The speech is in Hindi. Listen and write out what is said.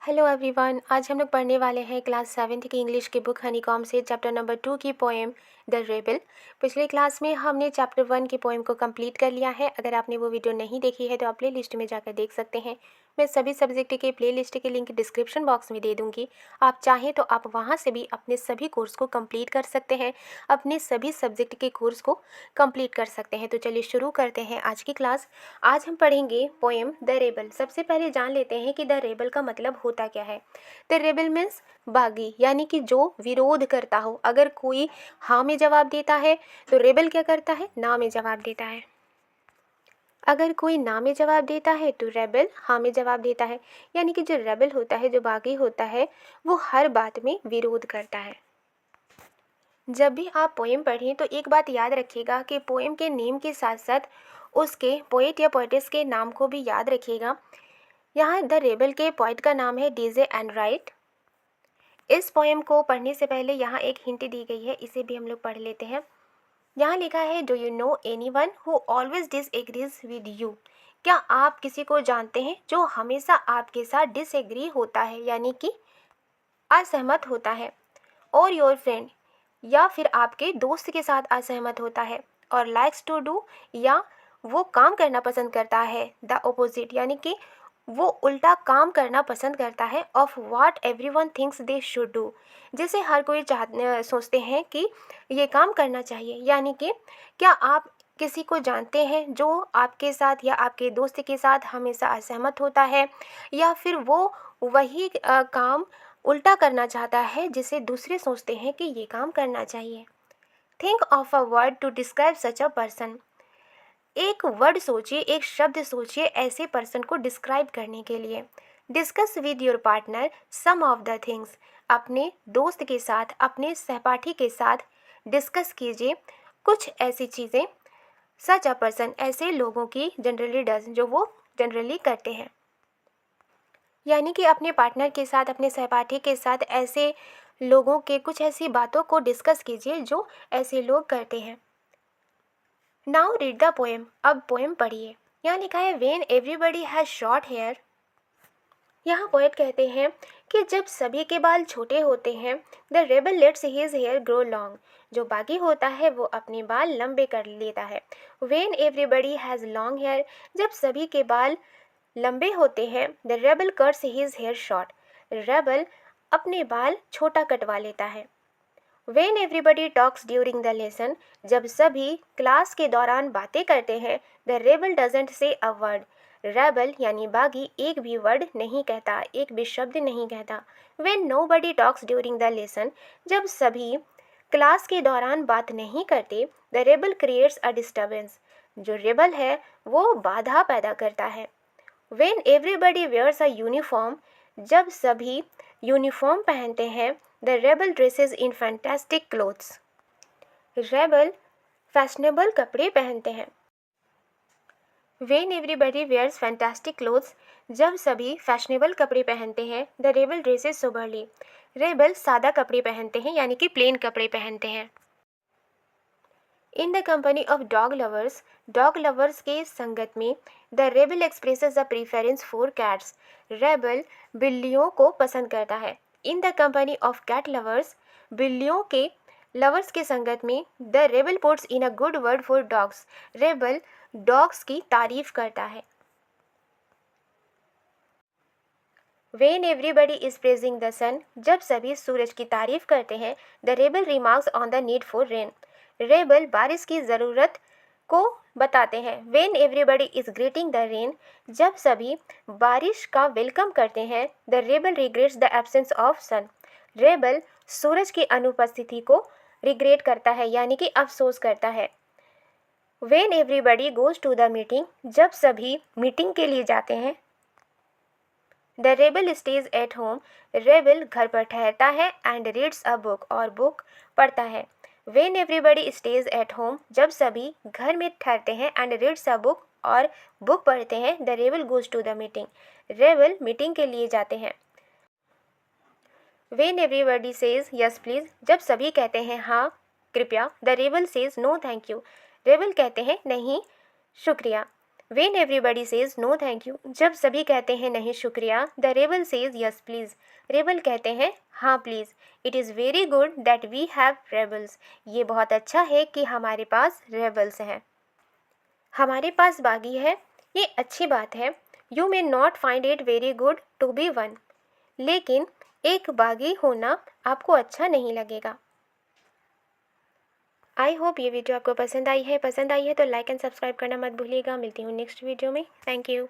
Hello everyone. आज हम लोग पढ़ने वाले हैं क्लास 7th की इंग्लिश की बुक हनीकॉम से चैप्टर नंबर 2 की पोएम द रेबल। पिछले क्लास में हमने चैप्टर 1 की पोएम को कंप्लीट कर लिया है। अगर आपने वो वीडियो नहीं देखी है तो आप प्ले लिस्ट में जाकर देख सकते हैं। मैं सभी सब्जेक्ट के प्ले लिस्ट के लिंक डिस्क्रिप्शन बॉक्स में दे दूँगी। आप चाहें तो आप वहाँ से भी अपने सभी कोर्स को कंप्लीट कर सकते हैं, अपने सभी सब्जेक्ट के कोर्स को कंप्लीट कर सकते हैं। तो चलिए शुरू करते हैं आज की क्लास। आज हम पढ़ेंगे पोएम द रेबल। सबसे पहले जान लेते हैं कि द रेबल का मतलब होता क्या है। द रेबल मीन्स बागी, यानी कि जो विरोध करता हो। अगर कोई हाँ में जवाब देता है तो रेबल क्या करता है, ना में जवाब देता है। अगर कोई ना में जवाब देता है तो रेबल हाँ में जवाब देता है। यानी कि जो रेबल होता है, जो बागी होता है, वो हर बात में विरोध करता है। जब भी आप पोएम पढ़ें तो एक बात याद रखिएगा कि पोएम के नेम के साथ साथ उसके पोएट या पोएटिस के नाम को भी याद रखिएगा। यहाँ द रेबल के पोएट का नाम है डीजे एनराइट। इस पोएम को पढ़ने से पहले यहाँ एक हिंट दी गई है, इसे भी हम लोग पढ़ लेते हैं। यहाँ लिखा है, do you know anyone who always disagrees with you. क्या आप किसी को जानते हैं जो हमेशा आपके साथ डिसएग्री होता है, यानी कि असहमत होता है। और योर फ्रेंड, या फिर आपके दोस्त के साथ असहमत होता है। और लाइक्स टू डू, या वो काम करना पसंद करता है द ओपोजिट, यानी कि वो उल्टा काम करना पसंद करता है of what everyone thinks they should do, जैसे हर कोई सोचते हैं कि ये काम करना चाहिए। यानी कि क्या आप किसी को जानते हैं जो आपके साथ या आपके दोस्त के साथ हमेशा असहमत होता है, या फिर वो वही काम उल्टा करना चाहता है जिसे दूसरे सोचते हैं कि ये काम करना चाहिए। Think of a word to describe such a person. एक वर्ड सोचिए, एक शब्द सोचिए ऐसे पर्सन को डिस्क्राइब करने के लिए। Discuss with your partner some of the things. अपने दोस्त के साथ, अपने सहपाठी के साथ डिस्कस कीजिए कुछ ऐसी चीज़ें। सच अ पर्सन, ऐसे लोगों की जनरली डज, जो वो जनरली करते हैं। यानी कि अपने पार्टनर के साथ, अपने सहपाठी के साथ ऐसे लोगों के कुछ ऐसी बातों को डिस्कस कीजिए जो ऐसे लोग करते हैं। Now read the poem. अब पोएम पढ़िए। यहाँ लिखा है, when everybody has short hair. यहाँ पोएट कहते हैं कि जब सभी के बाल छोटे होते हैं, the rebel lets his hair grow long. जो बागी होता है वो अपने बाल लंबे कर लेता है। When everybody has long hair, जब सभी के बाल लंबे होते हैं, the rebel cuts his hair short. Rebel अपने बाल छोटा कटवा लेता है। When everybody talks during the lesson, जब सभी क्लास के दौरान बातें करते हैं, द रेबल डजेंट से अ वर्ड। रेबल यानी बागी एक भी वर्ड नहीं कहता, एक भी शब्द नहीं कहता। When nobody talks during the lesson, जब सभी क्लास के दौरान बात नहीं करते, the rebel creates a disturbance. जो रेबल है वो बाधा पैदा करता है। When everybody wears a uniform, जब सभी यूनिफॉर्म पहनते हैं, the rebel dresses in fantastic clothes. Rebel fashionable कपड़े पहनते हैं। When everybody wears fantastic clothes, जब सभी फैशनेबल कपड़े पहनते हैं, the rebel dresses soberly. Rebel सादा कपड़े पहनते हैं, यानी कि प्लेन कपड़े पहनते हैं। In the company of dog lovers के संगत में, the rebel expresses a preference for cats. Rebel बिल्लियों को पसंद करता है। In the company of cat lovers, बिल्लियों के लवर्स के संगत में, the rebel puts in a good word for dogs. Rebel dogs की तारीफ करता है। When everybody is praising the sun, जब सभी सूरज की तारीफ करते हैं, the rebel remarks on the need for rain. Rebel बारिश की ज़रूरत को बताते हैं। When everybody is greeting the rain, जब सभी बारिश का वेलकम करते हैं, the rebel regrets the absence of sun. Rebel सूरज की अनुपस्थिति को रिग्रेट करता है, यानी कि अफसोस करता है। When everybody goes to the meeting, जब सभी मीटिंग के लिए जाते हैं, the rebel stays at home. Rebel घर पर ठहरता है, एंड रीड्स अ बुक, और बुक पढ़ता है। When everybody stays at home, जब सभी घर में ठहरते हैं, एंड रीड्स अ बुक, और बुक पढ़ते हैं, the rebel goes to the meeting. Rebel meeting के लिए जाते हैं। When everybody says yes please, जब सभी कहते हैं हाँ कृपया, the rebel says no thank you. Rebel कहते हैं नहीं शुक्रिया। When everybody says no thank you, जब सभी कहते हैं नहीं शुक्रिया, the rebel says yes please, rebel कहते हैं हाँ please. It is very good that we have rebels, ये बहुत अच्छा है कि हमारे पास रेबल्स हैं। हमारे पास बागी है, ये अच्छी बात है। You may not find it very good to be one, लेकिन एक बागी होना आपको अच्छा नहीं लगेगा। आई होप ये वीडियो आपको पसंद आई है तो लाइक एंड सब्सक्राइब करना मत भूलिएगा। मिलती हूँ नेक्स्ट वीडियो में। Thank you.